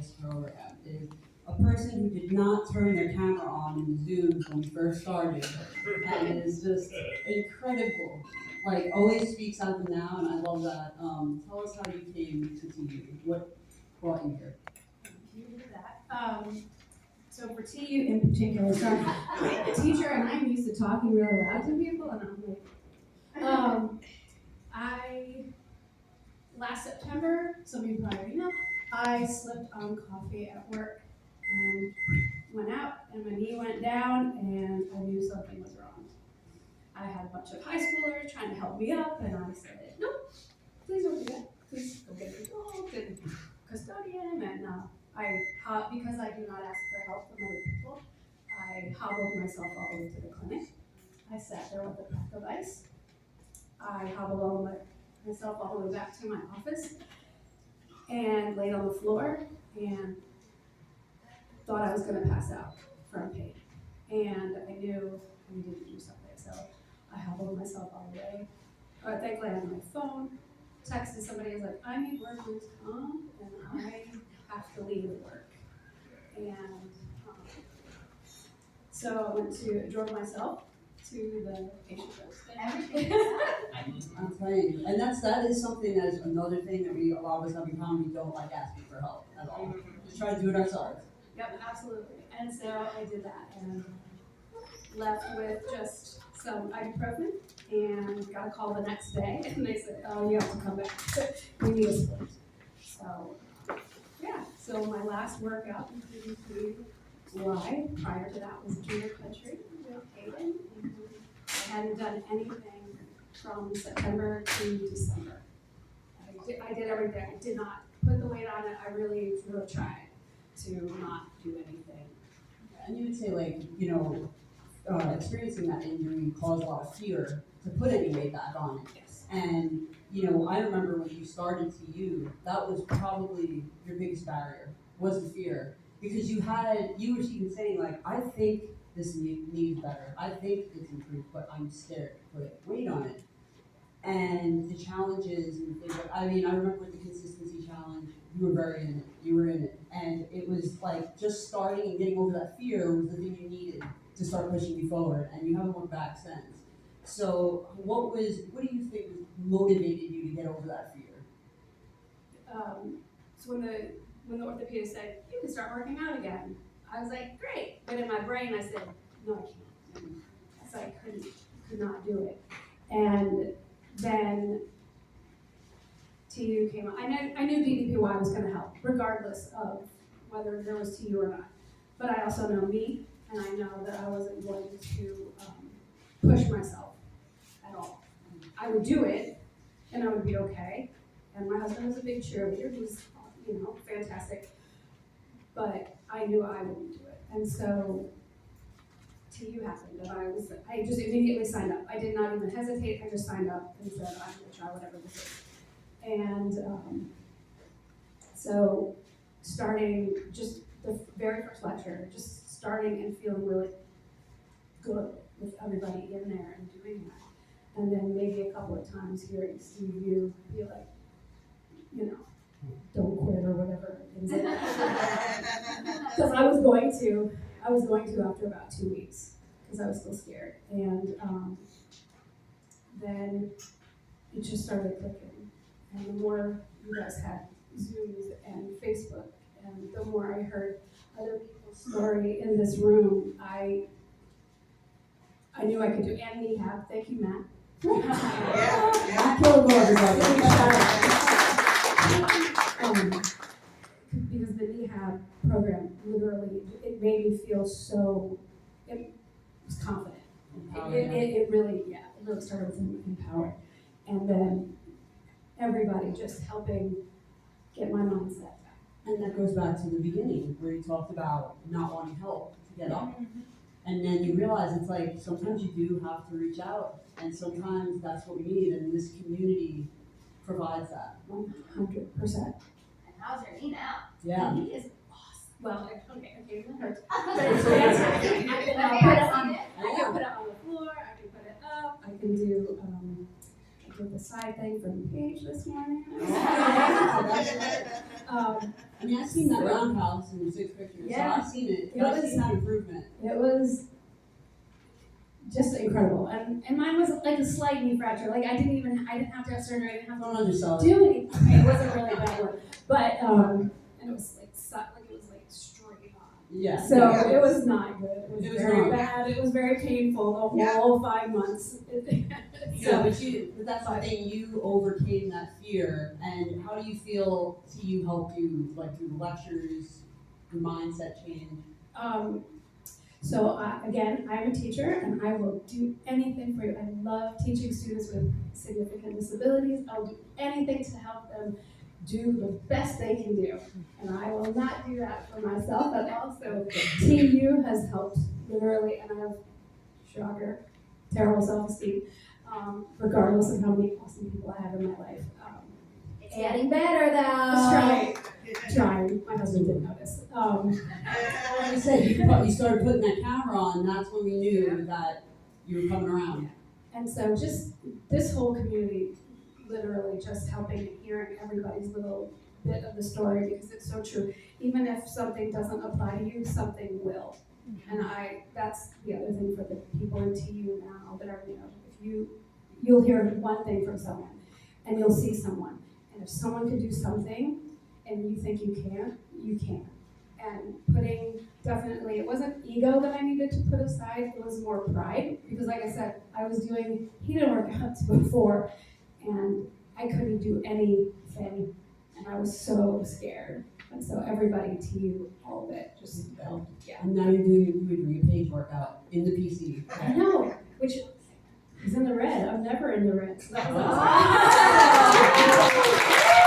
this program is a person who did not turn their camera on in the Zooms when we first started, and is just incredible. Like always speaks out the now, and I love that. Tell us how you came to TU. What brought you here? You did that. So for TU in particular, so I'm a teacher and I'm used to talking really loud to people, and I'm like, I last September, some of you probably already know, I slipped on coffee at work and went out, and my knee went down, and I knew something was wrong. I had a bunch of high schoolers trying to help me up, and I said, nope, please don't do that. Please go get a dog and custodian, and because I do not ask for help from other people, I hobbled myself all the way to the clinic. I sat there with a pack of ice. I hobbled myself all the way back to my office and laid on the floor and thought I was going to pass out from pain. And I knew I needed to do something, so I hobbled myself all the way. Thankfully, I had my phone. Texted somebody, I was like, I need workman's comp, and I have to leave work. And so I drove myself to the patient room. I'm telling you, and that is something that is another thing that a lot of us have in common. We don't like asking for help at all. Just try to do it ourselves. Yep, absolutely. And so I did that and left with just some ibuprofen and got a call the next day, and they said, oh, you have to come back. We need a splint. So, yeah. So my last workout in PDP live prior to that was junior country with Hayden. And I hadn't done anything from September to December. I did everything. I did not put the weight on it. I really tried to not do anything. And you would say, like, experiencing that injury caused a lot of fear to put any weight back on it. Yes. And, I remember when you started TU, that was probably your biggest barrier, was the fear. Because you were even saying, like, I think this needs better. I think it's improved, but I'm scared to put weight on it. And the challenges and things I remember with the consistency challenge, you were very in it. You were in it. And it was like just starting and getting over that fear was the thing you needed to start pushing you forward, and you haven't looked back since. So what do you think motivated you to get over that fear? So when the orthopedist said, you can start working out again, I was like, great. But in my brain I said, no, I can't. So I could not do it. And then TU came up. I knew DDPY was going to help, regardless of whether there was TU or not. But I also know me, and I know that I wasn't going to push myself at all. I would do it, and I would be okay. And my husband was a big cheerleader. He was, fantastic. But I knew I wouldn't do it. And so TU happened, and I just immediately signed up. I did not even hesitate. I just signed up and said, I'm going to try whatever this is. And so starting just the very first lecture, just starting and feeling really good with everybody in there and doing that. And then maybe a couple of times hearing Steve you be like, don't quit or whatever. Because I was going to after about 2 weeks, because I was still scared. And then it just started clicking. And the more you guys had Zooms and Facebook, and the more I heard other people's story in this room, I knew I could do. And Nehab, thank you, Matt. Because the Nehab program literally, it made me feel so, it was confident. It really started with empowered. And then everybody just helping get my mindset back. And that goes back to the beginning where you talked about not wanting help to get up. And then you realize it's like sometimes you do have to reach out, and sometimes that's what we need, and this community provides that. 100%. And how's your knee now? Yeah. He is awesome. Well, okay, it hurts. I But it's fantastic. I can put it see it. on the floor, I can put it up, I can do, I did the side thing from Paige this morning. I mean, I've seen that roundhouse in the 6 pictures, Yeah. so I've seen it. It I've was- seen that improvement. It was just incredible. And mine was like a slight knee fracture. Like I didn't have to have surgery. I didn't have Don't to undersell it. do anything. It wasn't really a bad one. But, and it was like, it was like straight on. Yeah. So Yeah. it was not good. It was, It was very not. bad. It was very painful the whole 5 months. Yeah, but that's something you overcame that fear, and how do you feel TU helped you, like through the lectures, your mindset change? Again, I'm a teacher and I will do anything for you. I love teaching students with significant disabilities. I'll do anything to help them do the best they can do. And I will not do that for myself at all. So TU has helped literally, and I have, shocker, terrible self-esteem, regardless of how many awesome people I have in my life. It's getting better Let's though. trying. My husband didn't notice. Like I said, you started putting that camera on, that's when we knew that you were coming around. And so just this whole community, literally just helping and hearing everybody's little bit of the story, because it's so true. Even if something doesn't apply to you, something will. And that's the other thing for the people in TU now that are, if you'll hear one thing from someone and you'll see someone. And if someone can do something and you think you can't, you can. And definitely, it wasn't ego that I needed to put aside, it was more pride. Because like I said, I was doing heated workouts before and I couldn't do anything. And I was so scared. And so everybody, TU, all of it, just helped. Yeah. And now you're doing a page workout in the PC. I know, which is in the red. I'm never in the red. So that was Oh. awesome.